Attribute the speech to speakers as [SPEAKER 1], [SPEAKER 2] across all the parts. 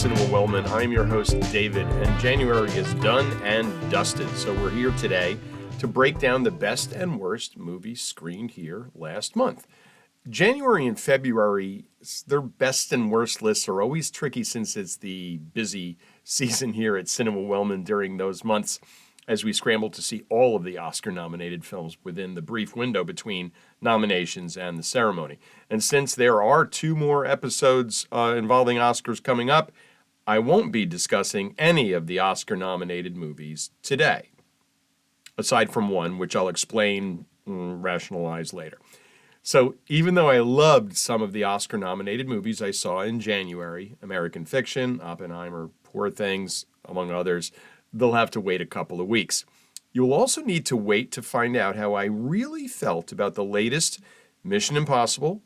[SPEAKER 1] Cinema Wellman. I'm your host, David, and January is done and dusted. So we're here today to break down the best and worst movies screened here last month. January and February, their best and worst lists are always tricky since it's the busy season here at Cinema Wellman during those months as we scramble to see all of the Oscar-nominated films within the brief window between nominations and the ceremony. And since there are two more episodes involving Oscars coming up, I won't be discussing any of the Oscar-nominated movies today, aside from one, which I'll explain and rationalize later. So even though I loved some of the Oscar-nominated movies I saw in January, American Fiction, Oppenheimer, Poor Things, among others, they'll have to wait a couple of weeks. You'll also need to wait to find out how I really felt about the latest Mission Impossible,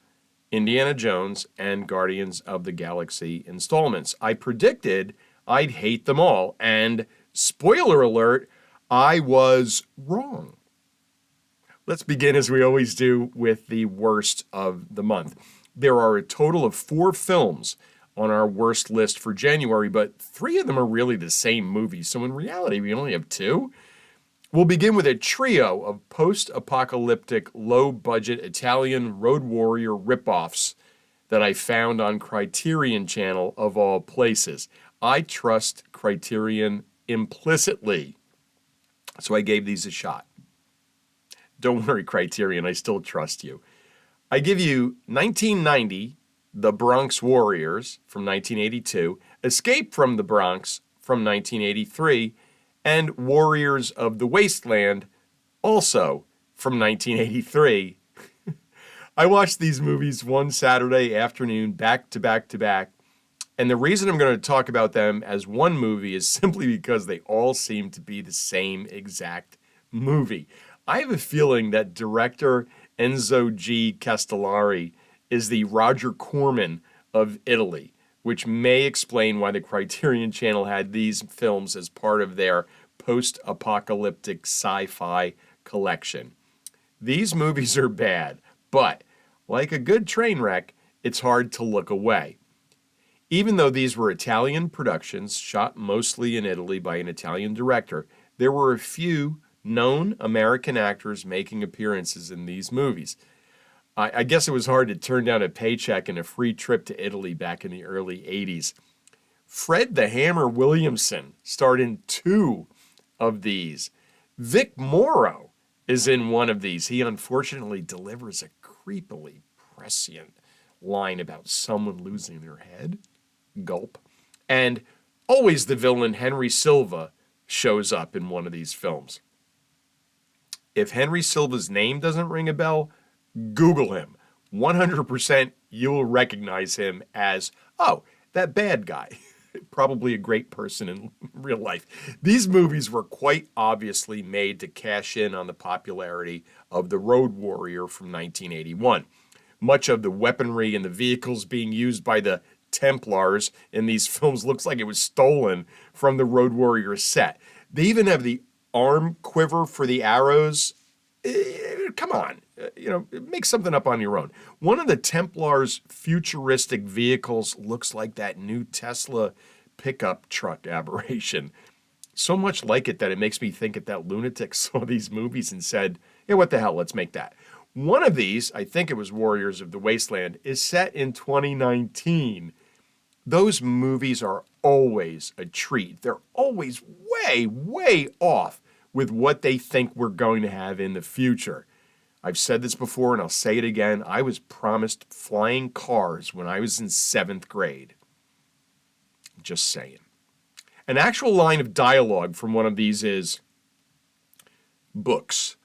[SPEAKER 1] Indiana Jones, and Guardians of the Galaxy installments. I predicted I'd hate them all, and spoiler alert, I was wrong. Let's begin, as we always do, with the worst of the month. There are a total of 4 films on our worst list for January, but 3 of them are really the same movies, so in reality, we only have 2. We'll begin with a trio of post-apocalyptic, low-budget Italian road warrior ripoffs that I found on Criterion Channel, of all places. I trust Criterion implicitly, so I gave these a shot. Don't worry, Criterion, I still trust you. I give you 1990, The Bronx Warriors from 1982, Escape from the Bronx from 1983, and Warriors of the Wasteland, also from 1983. I watched these movies one Saturday afternoon, back to back to back, and the reason I'm going to talk about them as one movie is simply because they all seem to be the same exact movie. I have a feeling that director Enzo G. Castellari is the Roger Corman of Italy, which may explain why the Criterion Channel had these films as part of their post-apocalyptic sci-fi collection. These movies are bad, but like a good train wreck, it's hard to look away. Even though these were Italian productions shot mostly in Italy by an Italian director, there were a few known American actors making appearances in these movies. I guess it was hard to turn down a paycheck and a free trip to Italy back in the early 80s. Fred the Hammer Williamson starred in 2 of these. Vic Morrow is in one of these. He unfortunately delivers a creepily prescient line about someone losing their head. Gulp. And always the villain Henry Silva shows up in one of these films. If Henry Silva's name doesn't ring a bell, Google him. 100% you will recognize him as, oh, that bad guy. Probably a great person in real life. These movies were quite obviously made to cash in on the popularity of the Road Warrior from 1981. Much of the weaponry and the vehicles being used by the Templars in these films looks like it was stolen from the Road Warrior set. They even have the arm quiver for the arrows. Come on, make something up on your own. One of the Templars' futuristic vehicles looks like that new Tesla pickup truck aberration. So much like it that it makes me think that lunatic saw these movies and said, yeah, what the hell, let's make that. One of these, I think it was Warriors of the Wasteland, is set in 2019. Those movies are always a treat. They're always way, way off with what they think we're going to have in the future. I've said this before and I'll say it again. I was promised flying cars when I was in 7th grade. Just saying. An actual line of dialogue from one of these is, books.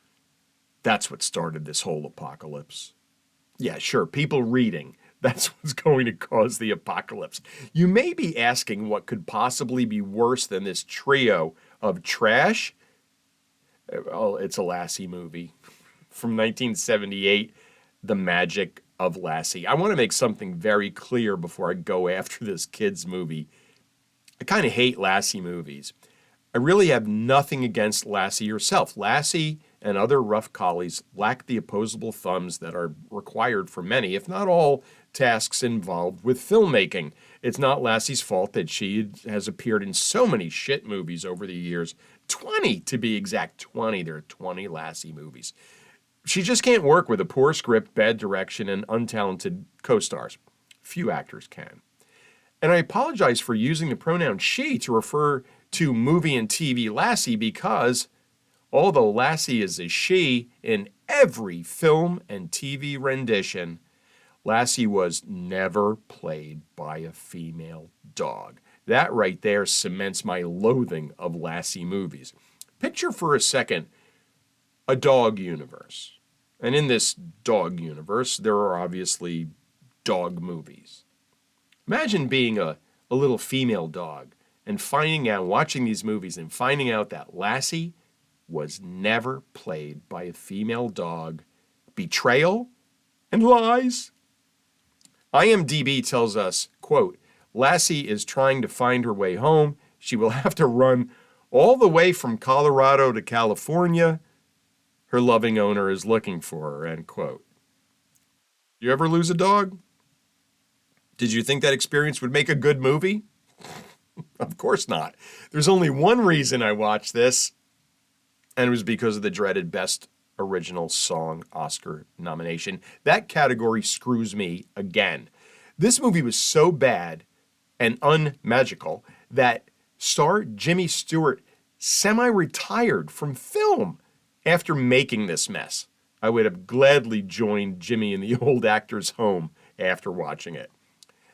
[SPEAKER 1] That's what started this whole apocalypse. Yeah, sure, people reading. That's what's going to cause the apocalypse. You may be asking what could possibly be worse than this trio of trash. Well, it's a Lassie movie from 1978, The Magic of Lassie. I want to make something very clear before I go after this kid's movie. I kind of hate Lassie movies. I really have nothing against Lassie herself. Lassie and other rough collies lack the opposable thumbs that are required for many, if not all, tasks involved with filmmaking. It's not Lassie's fault that she has appeared in so many shit movies over the years. 20 to be exact, 20. There are 20 Lassie movies. She just can't work with a poor script, bad direction, and untalented co-stars. Few actors can. And I apologize for using the pronoun she to refer to movie and TV Lassie because although Lassie is a she in every film and TV rendition, Lassie was never played by a female dog. That right there cements my loathing of Lassie movies. Picture for a second a dog universe. And in this dog universe, there are obviously dog movies. Imagine being a little female dog and finding out, watching these movies and finding out that Lassie was never played by a female dog. Betrayal and lies. IMDb tells us, quote, Lassie is trying to find her way home. She will have to run all the way from Colorado to California. Her loving owner is looking for her, end quote. You ever lose a dog? Did you think that experience would make a good movie? Of course not. There's only one reason I watched this, and it was because of the dreaded Best Original Song Oscar nomination. That category screws me again. This movie was so bad and unmagical that star Jimmy Stewart semi-retired from film after making this mess. I would have gladly joined Jimmy in the old actor's home after watching it.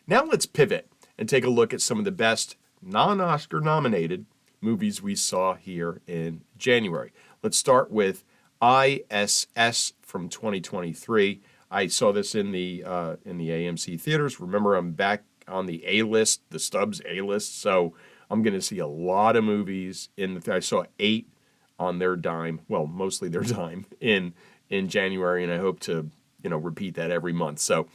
[SPEAKER 1] Now let's pivot and take a look at some of the best non-Oscar nominated movies we saw here in January. Let's start with ISS from 2023. I saw this in the AMC theaters. Remember, I'm back on the A-list, the Stubbs A-list, so I'm going to see a lot of movies. I saw 8 on their dime, well, mostly their dime, in January, and I hope to repeat that every month. So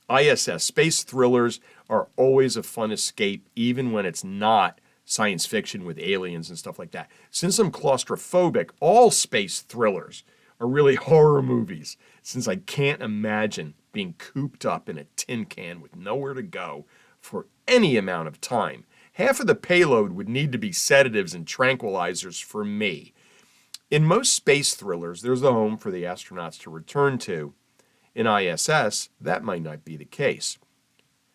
[SPEAKER 1] ISS, space thrillers are always a fun escape, even when it's not science fiction with aliens and stuff like that. Since I'm claustrophobic, all space thrillers are really horror movies, since I can't imagine being cooped up in a tin can with nowhere to go for any amount of time. Half of the payload would need to be sedatives and tranquilizers for me. In most space thrillers, there's a home for the astronauts to return to. In ISS, that might not be the case.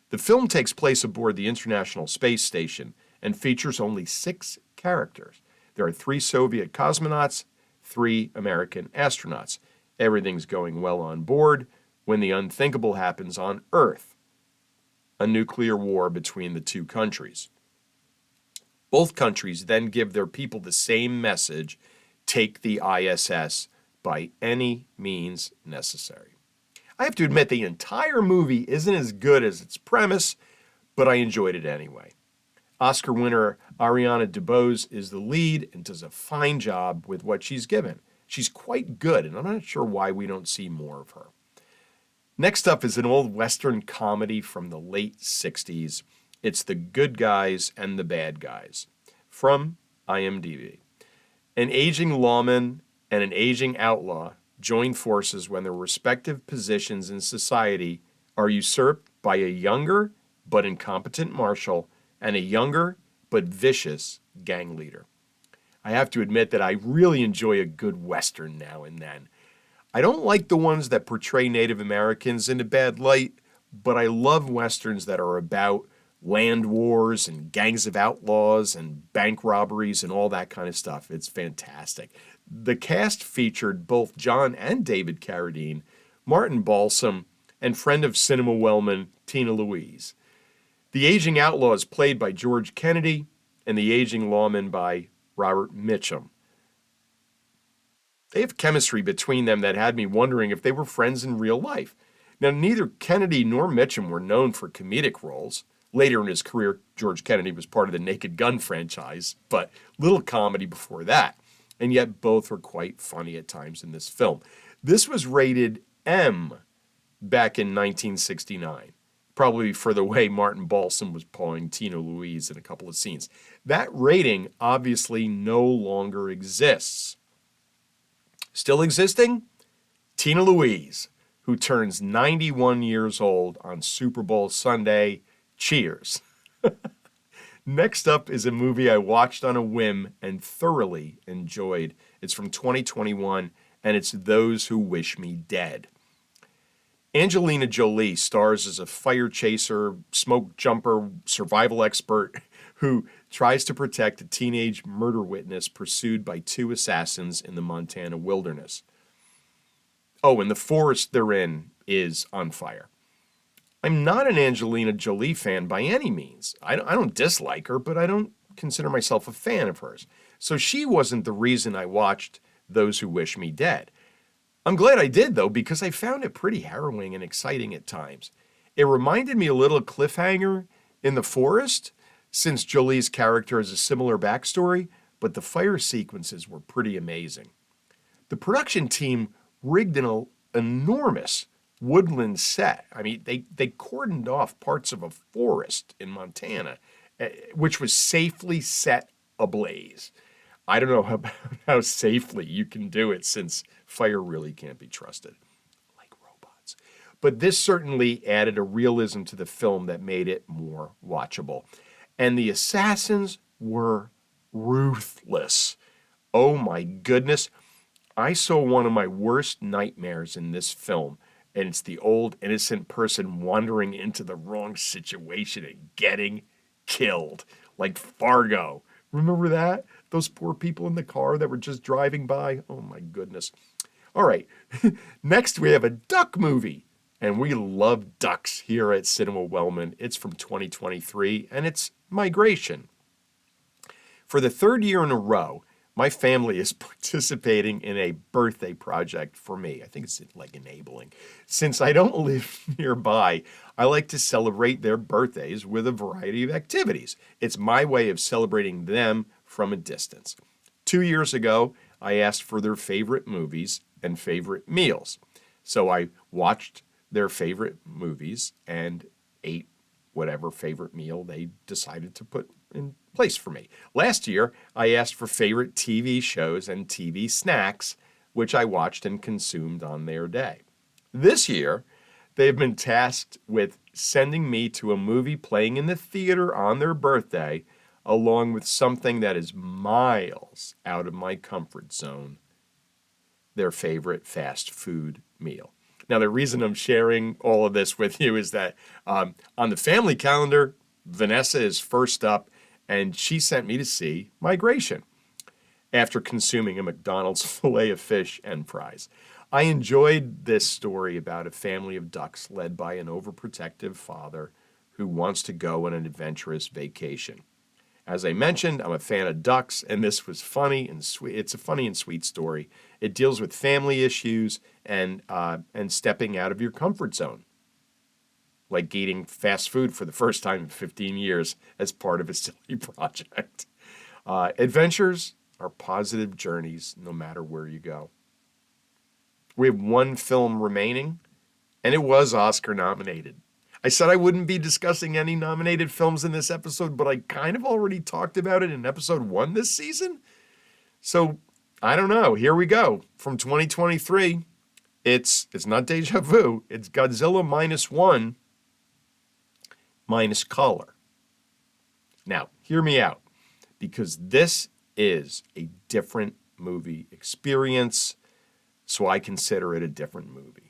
[SPEAKER 1] The film takes place aboard the International Space Station and features only 6 characters. There are 3 Soviet cosmonauts, 3 American astronauts. Everything's going well on board when the unthinkable happens on Earth, a nuclear war between the 2 countries. Both countries then give their people the same message: take the ISS by any means necessary. I have to admit the entire movie isn't as good as its premise, but I enjoyed it anyway. Oscar winner Ariana DeBose is the lead and does a fine job with what she's given. She's quite good, and I'm not sure why we don't see more of her. Next up is an old Western comedy from the late 60s. It's The Good Guys and the Bad Guys from IMDb. An aging lawman and an aging outlaw join forces when their respective positions in society are usurped by a younger but incompetent marshal and a younger but vicious gang leader. I have to admit that I really enjoy a good Western now and then. I don't like the ones that portray Native Americans in a bad light, but I love Westerns that are about land wars and gangs of outlaws and bank robberies and all that kind of stuff. It's fantastic. The cast featured both John and David Carradine, Martin Balsam, and friend of Cinema Wellman, Tina Louise. The aging outlaw is played by George Kennedy, and the aging lawman by Robert Mitchum. They have chemistry between them that had me wondering if they were friends in real life. Now, neither Kennedy nor Mitchum were known for comedic roles. Later in his career, George Kennedy was part of the Naked Gun franchise, but little comedy before that. And yet both were quite funny at times in this film. This was rated M back in 1969, probably for the way Martin Balsam was pawing Tina Louise in a couple of scenes. That rating obviously no longer exists. Still existing? Tina Louise, who turns 91 years old on Super Bowl Sunday. Cheers. Next up is a movie I watched on a whim and thoroughly enjoyed. It's from 2021, and it's Those Who Wish Me Dead. Angelina Jolie stars as a fire chaser, smoke jumper, survival expert who tries to protect a teenage murder witness pursued by two assassins in the Montana wilderness. Oh, and the forest they're in is on fire. I'm not an Angelina Jolie fan by any means. I don't dislike her, but I don't consider myself a fan of hers. So she wasn't the reason I watched Those Who Wish Me Dead. I'm glad I did, though, because I found it pretty harrowing and exciting at times. It reminded me a little of Cliffhanger in the forest, since Jolie's character has a similar backstory, but the fire sequences were pretty amazing. The production team rigged an enormous woodland set. I mean, they cordoned off parts of a forest in Montana, which was safely set ablaze. I don't know how safely you can do it, since fire really can't be trusted, like robots. But this certainly added a realism to the film that made it more watchable. And the assassins were ruthless. Oh my goodness. I saw one of my worst nightmares in this film, and it's the old innocent person wandering into the wrong situation and getting killed, like Fargo. Remember that? Those poor people in the car that were just driving by? Oh my goodness. All right, next we have a duck movie, and we love ducks here at Cinema Wellman. It's from 2023, and it's Migration. For the third year in a row, my family is participating in a birthday project for me. I think it's like enabling. Since I don't live nearby, I like to celebrate their birthdays with a variety of activities. It's my way of celebrating them from a distance. 2 years ago, I asked for their favorite movies and favorite meals. So I watched their favorite movies and ate whatever favorite meal they decided to put in place for me. Last year, I asked for favorite TV shows and TV snacks, which I watched and consumed on their day. This year, they've been tasked with sending me to a movie playing in the theater on their birthday, along with something that is miles out of my comfort zone, their favorite fast food meal. Now, the reason I'm sharing all of this with you is that on the family calendar, Vanessa is first up, and she sent me to see Migration after consuming a McDonald's filet of fish and fries. I enjoyed this story about a family of ducks led by an overprotective father who wants to go on an adventurous vacation. As I mentioned, I'm a fan of ducks, and this was funny and sweet. It's a funny and sweet story. It deals with family issues and stepping out of your comfort zone, like eating fast food for the first time in 15 years as part of a silly project. Adventures are positive journeys no matter where you go. We have one film remaining, and it was Oscar nominated. I said I wouldn't be discussing any nominated films in this episode, but I kind of already talked about it in episode 1 this season. So, I don't know. Here we go. From 2023, it's not Deja Vu. It's Godzilla -1 minus color. Now, hear me out, because this is a different movie experience, so I consider it a different movie.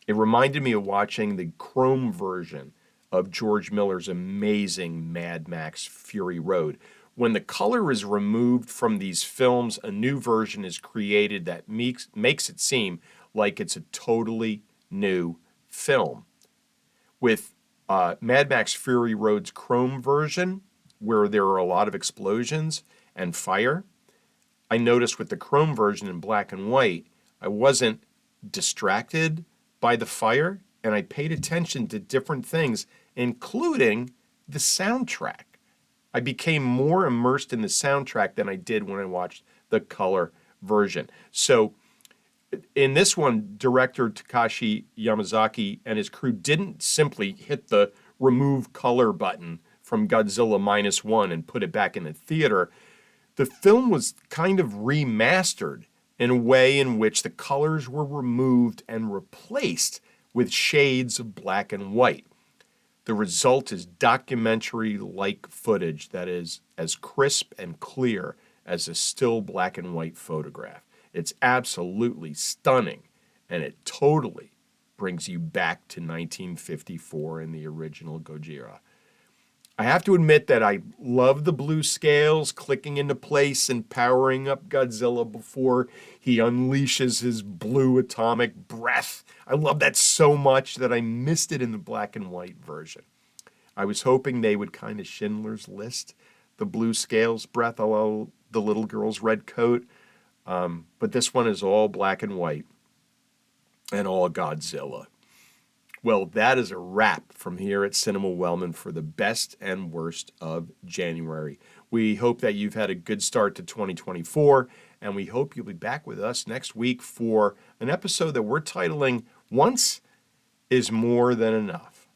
[SPEAKER 1] It reminded me of watching the chrome version of George Miller's amazing Mad Max Fury Road. When the color is removed from these films, a new version is created that makes it seem like it's a totally new film. With Mad Max Fury Road's chrome version, where there are a lot of explosions and fire, I noticed with the chrome version in black and white, I wasn't distracted by the fire, and I paid attention to different things, including the soundtrack. I became more immersed in the soundtrack than I did when I watched the color version. So in this one, director Takashi Yamazaki and his crew didn't simply hit the remove color button from Godzilla -1 and put it back in the theater. The film was kind of remastered in a way in which the colors were removed and replaced with shades of black and white. The result is documentary-like footage that is as crisp and clear as a still black and white photograph. It's absolutely stunning, and it totally brings you back to 1954 and the original Gojira. I have to admit that I love the blue scales clicking into place and powering up Godzilla before he unleashes his blue atomic breath. I love that so much that I missed it in the black and white version. I was hoping they would kind of Schindler's List the blue scales breath, although the little girl's red coat. But this one is all black and white and all Godzilla. Well, that is a wrap from here at Cinema Wellman for the best and worst of January. We hope that you've had a good start to 2024, and we hope you'll be back with us next week for an episode that we're titling Once is More Than Enough,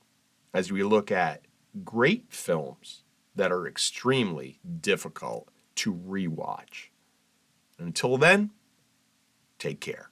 [SPEAKER 1] as we look at great films that are extremely difficult to rewatch. Until then, take care.